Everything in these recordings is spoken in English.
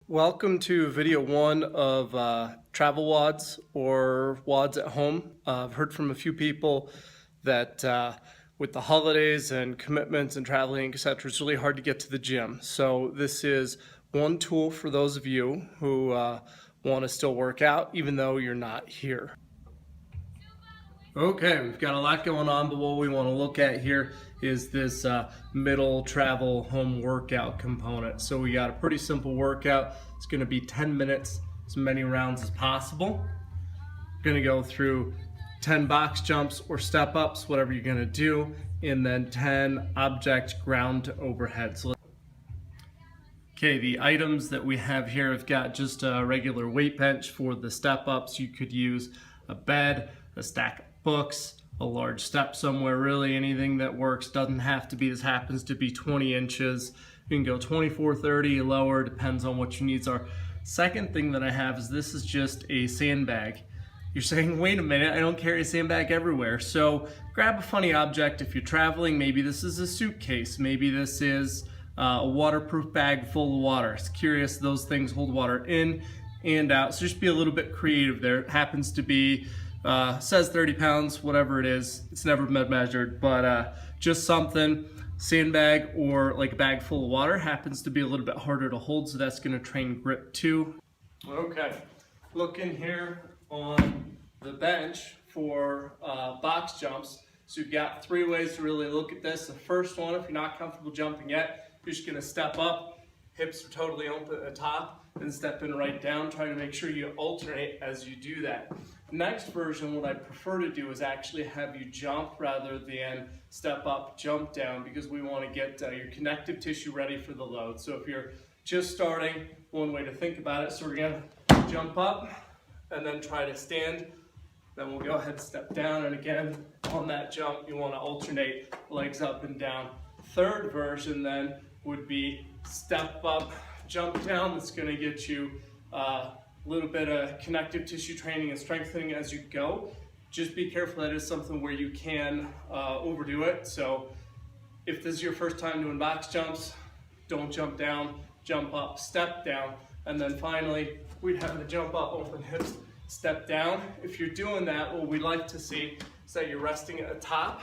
Welcome to video one of travel WODs or WODs at home. I've heard from a few people that with the holidays and commitments and traveling, etc., it's really hard to get to the gym. So this is one tool for those of you who want to still work out even though you're not here. Okay, we've got a lot going on, but what we want to look at here is this middle travel home workout component. So we got a pretty simple workout. It's going to be 10 minutes, as many rounds as possible. Going to go through 10 box jumps or step ups, whatever you're going to do, and then 10 object ground to overhead. Okay, the items that we have here have got just a regular weight bench for the step ups. You could use a bed, a stack of books, a large step somewhere, really anything that works. Doesn't have to be, this happens to be 20 inches. You can go 24, 30, lower, depends on what your needs are. Second thing that I have is this is just a sandbag. You're saying, wait a minute, I don't carry a sandbag everywhere. So grab a funny object if you're traveling. Maybe this is a suitcase. Maybe this is a waterproof bag full of water. It's curious, those things hold water in and out. So just be a little bit creative there. It happens to be says 30 pounds, whatever it is. It's never been measured, but just something, sandbag or like a bag full of water, happens to be a little bit harder to hold, so that's gonna train grip too. Okay, looking here on the bench for box jumps. So you've got three ways to really look at this. The first one, if you're not comfortable jumping yet, you're just gonna step up, hips are totally open at the top, and stepping right down, trying to make sure you alternate as you do that. Next version, what I prefer to do is actually have you jump rather than step up, jump down, because we want to get your connective tissue ready for the load. So if you're just starting, one way to think about it, so we're going to jump up and then try to stand. Then we'll go ahead and step down, and again, on that jump, you want to alternate legs up and down. Third version then would be step up, jump down. That's going to get you a little bit of connective tissue training and strengthening as you go. Just be careful, that is something where you can overdo it. So if this is your first time doing box jumps, don't jump down, jump up, step down. And then finally, we'd have the jump up, open hips, step down. If you're doing that, what we'd like to see is that you're resting at the top,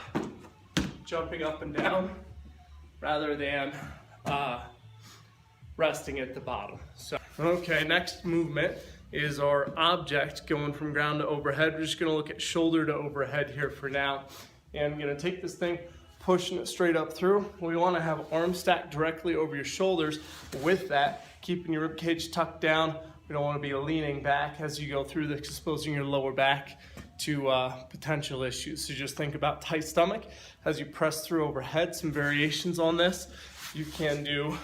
jumping up and down, rather than resting at the bottom. So, okay, next movement is our object going from ground to overhead. We're just gonna look at shoulder to overhead here for now. And I'm gonna take this thing, pushing it straight up through. We wanna have arms stacked directly over your shoulders. With that, keeping your rib cage tucked down. We don't wanna be leaning back as you go through this, exposing your lower back to potential issues. So just think about tight stomach as you press through overhead. Some variations on this. You can do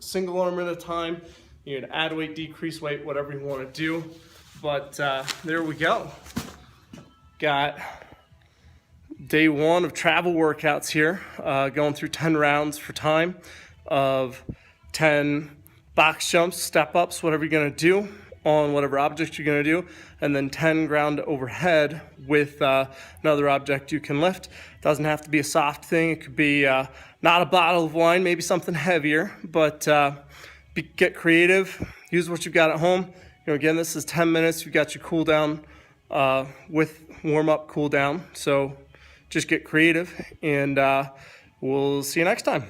single arm at a time. You can add weight, decrease weight, whatever you want to do. But there we go. Got day one of travel workouts here, going through 10 rounds for time of 10 box jumps, step ups, whatever you're going to do on whatever object you're going to do, and then 10 ground to overhead with another object you can lift. Doesn't have to be a soft thing. It could be not a bottle of wine, maybe something heavier, but get creative. Use what you've got at home. You know, again, this is 10 minutes. You've got your cool down with warm up, cool down. So just get creative, and we'll see you next time.